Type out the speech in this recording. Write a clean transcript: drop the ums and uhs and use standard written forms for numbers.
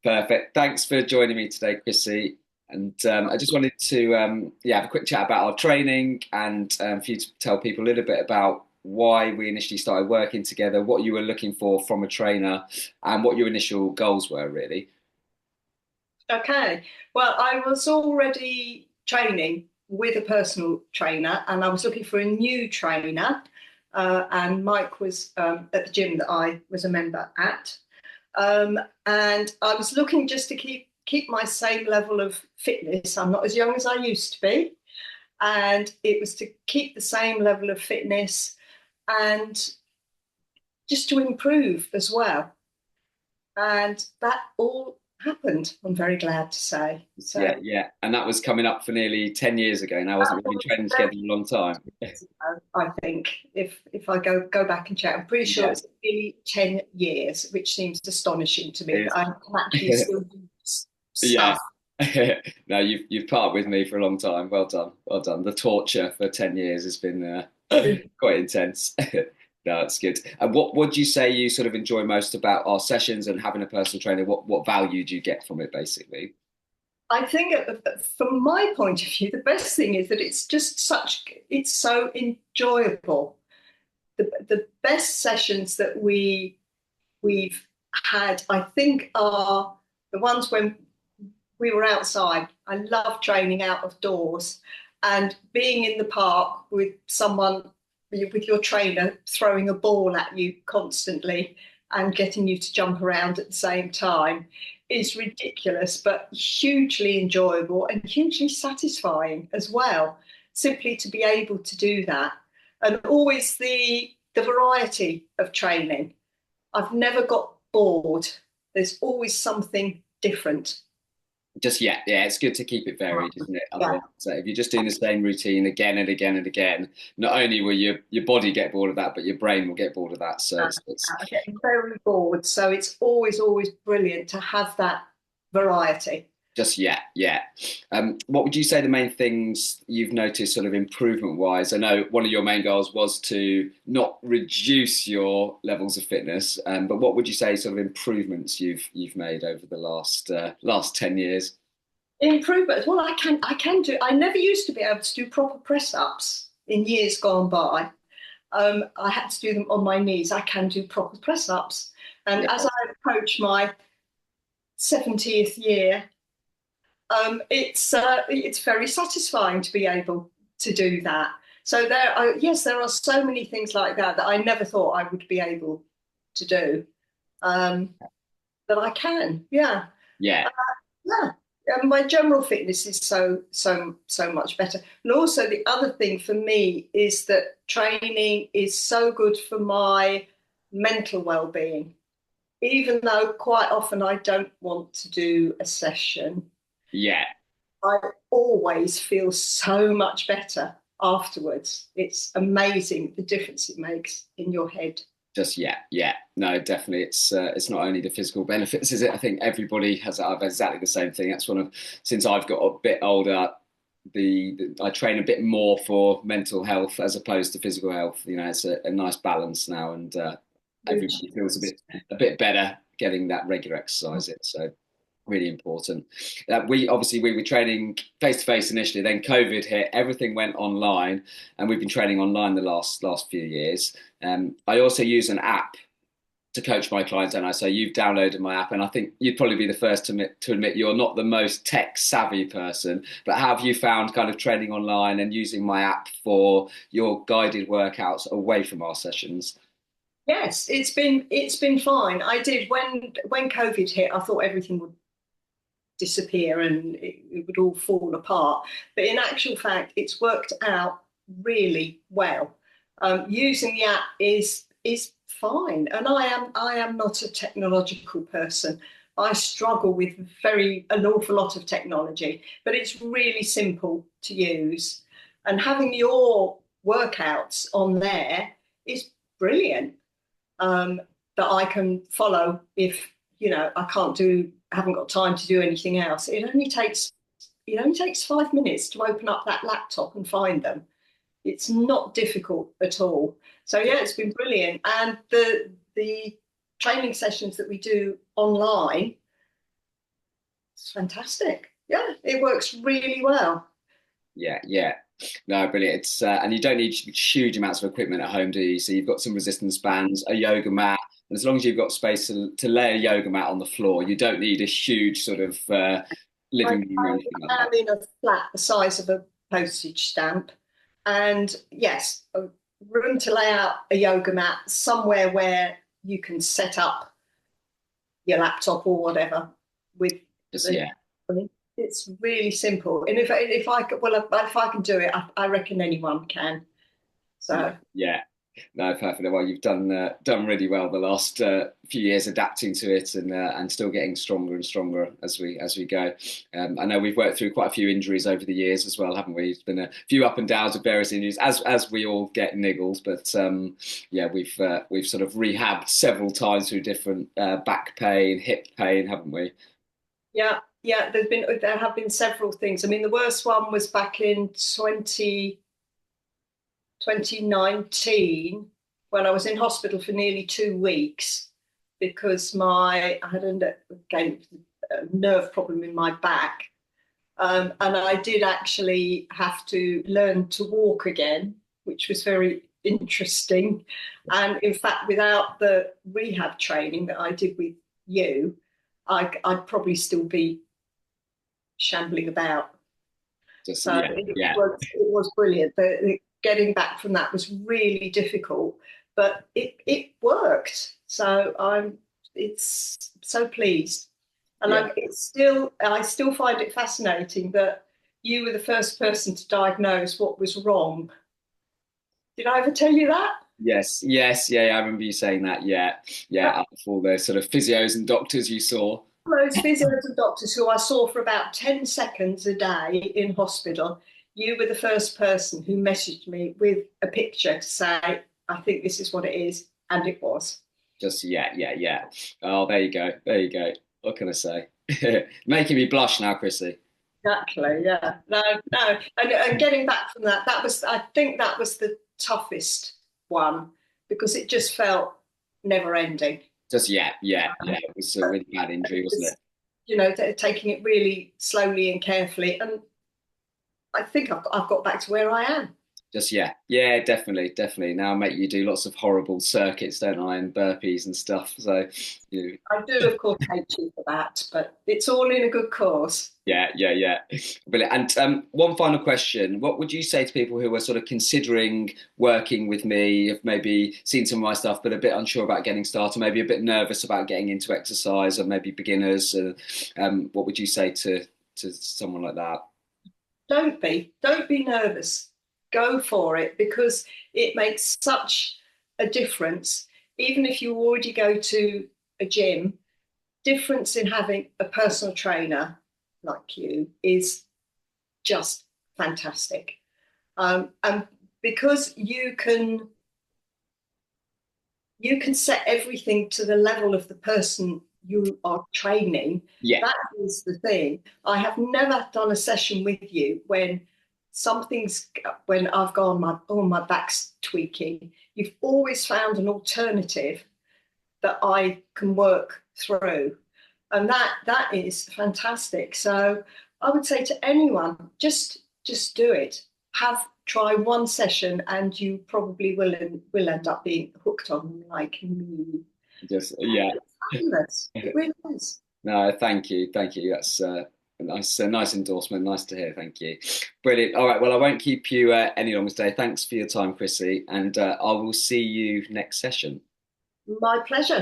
Perfect. Thanks for joining me today, Chrissie. And I just wanted to have a quick chat about our training and for you to tell people a little bit about why we initially started working together, what you were looking for from a trainer, and what your initial goals were, really. Okay. Well, I was already training with a personal trainer and I was looking for a new trainer. And Mike was at the gym that I was a member at. And I was looking just to keep my same level of fitness. I'm not as young as I used to be. And it was to keep the same level of fitness and just to improve as well. And that all happened, I'm very glad to say. Yeah, So yeah. And that was coming up for nearly 10 years ago now, wasn't it? We've been training together a long time. I think if I go back and check, I'm pretty sure Yeah, it's nearly 10 years, which seems astonishing to me it that I can actually is. still do Yeah. stuff. No, you've partnered with me for a long time. Well done, well done. The torture for 10 years has been quite intense. No, that's good. And what do you say you sort of enjoy most about our sessions and having a personal trainer? What value do you get from it, basically? I think from my point of view, the best thing is that it's so enjoyable. The best sessions that we've had, I think, are the ones when we were outside. I love training out of doors and being in the park with someone, with your trainer throwing a ball at you constantly and getting you to jump around at the same time is ridiculous, but hugely enjoyable and hugely satisfying as well. Simply to be able to do that, and always the variety of training. I've never got bored. There's always something different. Just yeah, it's good to keep it varied, isn't it? Yeah. Otherwise, if you're just doing the same routine again and again and again, not only will your body get bored of that, but your brain will get bored of that. So it's I get very bored. So it's always brilliant to have that variety. just yeah. What would you say the main things you've noticed, sort of improvement wise? I know one of your main goals was to not reduce your levels of fitness, but what would you say sort of improvements you've made over the last 10 years? Improvement. Well, I can do. I never used to be able to do proper press ups in years gone by. I had to do them on my knees. I can do proper press ups, and Yeah, as I approach my 70th year, it's very satisfying to be able to do that. So yes, there are so many things like that that I never thought I would be able to do. Um, that I can. Yeah, yeah, yeah. And my general fitness is so much better. And also the other thing for me is that training is so good for my mental well-being. Even though quite often I don't want to do a session, yeah. I always feel so much better afterwards. It's amazing the difference it makes in your head. Just yeah. No, definitely. It's not only the physical benefits, is it? I think everybody has have exactly the same thing. That's one of since I've got a bit older, I train a bit more for mental health as opposed to physical health. You know, it's a nice balance now, and Which everybody feels a bit better getting that regular exercise. So really important. We were training face to face initially, then COVID hit, everything went online, and we've been training online the last few years. I also use an app to coach my clients, and I say you've downloaded my app, and I think you'd probably be the first to admit you're not the most tech savvy person. But how have you found kind of training online and using my app for your guided workouts away from our sessions? Yes, it's been fine. I did when COVID hit, I thought everything would disappear and it would all fall apart. But in actual fact, it's worked out really well. Using the app is fine, and I am not a technological person. I struggle with an awful lot of technology, but it's really simple to use, and having your workouts on there is brilliant. Um, that I can follow if I can't haven't got time to do anything else. It only takes 5 minutes to open up that laptop and find them. It's not difficult at all. So yeah, it's been brilliant. And the training sessions that we do online, It's fantastic. Yeah, it works really well. Yeah, yeah. No, brilliant. It's and you don't need huge amounts of equipment at home, do you? So you've got some resistance bands, a yoga mat, and as long as you've got space to lay a yoga mat on the floor, you don't need a huge sort of I, living room or anything like I that. am in a flat the size of a postage stamp, and yes, a room to lay out a yoga mat somewhere where you can set up your laptop or whatever with Just the. yeah. I mean, it's really simple, and if I could, well, if I can do it, I reckon anyone can. Yeah, So yeah. No, perfect. Well, you've done really well the last few years adapting to it and still getting stronger and stronger as we go. I know we've worked through quite a few injuries over the years as well, haven't we? It's been a few up and downs with various injuries as we all get niggles. But yeah, we've sort of rehabbed several times through different back pain, hip pain, haven't we? yeah, yeah, there have been several things. I mean, the worst one was back in 2019 when I was in hospital for nearly 2 weeks because I had again, a nerve problem in my back. And I did actually have to learn to walk again, which was very interesting. And in fact, without the rehab training that I did with you, I'd probably still be shambling about. Just So yeah, yeah. it was brilliant. Getting back from that was really difficult, but it worked. So I'm it's so pleased, and Yeah. I still find it fascinating that you were the first person to diagnose what was wrong. Did I ever tell you that? Yes, yes, yeah, yeah, I remember you saying that. Yeah, yeah, out of all the sort of physios and doctors you saw. Those physios and doctors who I saw for about 10 seconds a day in hospital, you were the first person who messaged me with a picture to say, I think this is what it is. And it was. Just yeah, yeah, yeah. Oh, there you go. There you go. What can I say? Making me blush now, Chrissy. Exactly. Yeah. No, no. And getting back from that, I think that was the toughest one because it just felt never ending. Just yeah, yeah, yeah. It was a really bad injury, wasn't Just, it? taking it really slowly and carefully. And I think I've got back to where I am. Just yeah, yeah, definitely, definitely. Now I make you do lots of horrible circuits, don't I, and burpees and stuff. So you I do, of course, hate you for that, but it's all in a good cause. yeah, yeah, yeah. Brilliant. And one final question. What would you say to people who are sort of considering working with me, have maybe seen some of my stuff, but a bit unsure about getting started, maybe a bit nervous about getting into exercise, or maybe beginners? What would you say to someone like that? Don't be nervous. Go for it because it makes such a difference. Even if you already go to a gym, difference in having a personal trainer like you is just fantastic. And because you can set everything to the level of the person you are training. Yeah, That is the thing. I have never done a session with you when I've gone my back's tweaking. You've always found an alternative that I can work through. And that is fantastic. So I would say to anyone, just do it. Try one session and you probably will end up being hooked on like me. just yeah. It's fabulous. It really is. No, thank you, thank you. That's a nice endorsement. Nice to hear. Thank you. Brilliant. All right. Well, I won't keep you any longer today. Thanks for your time, Chrissy, and I will see you next session. My pleasure.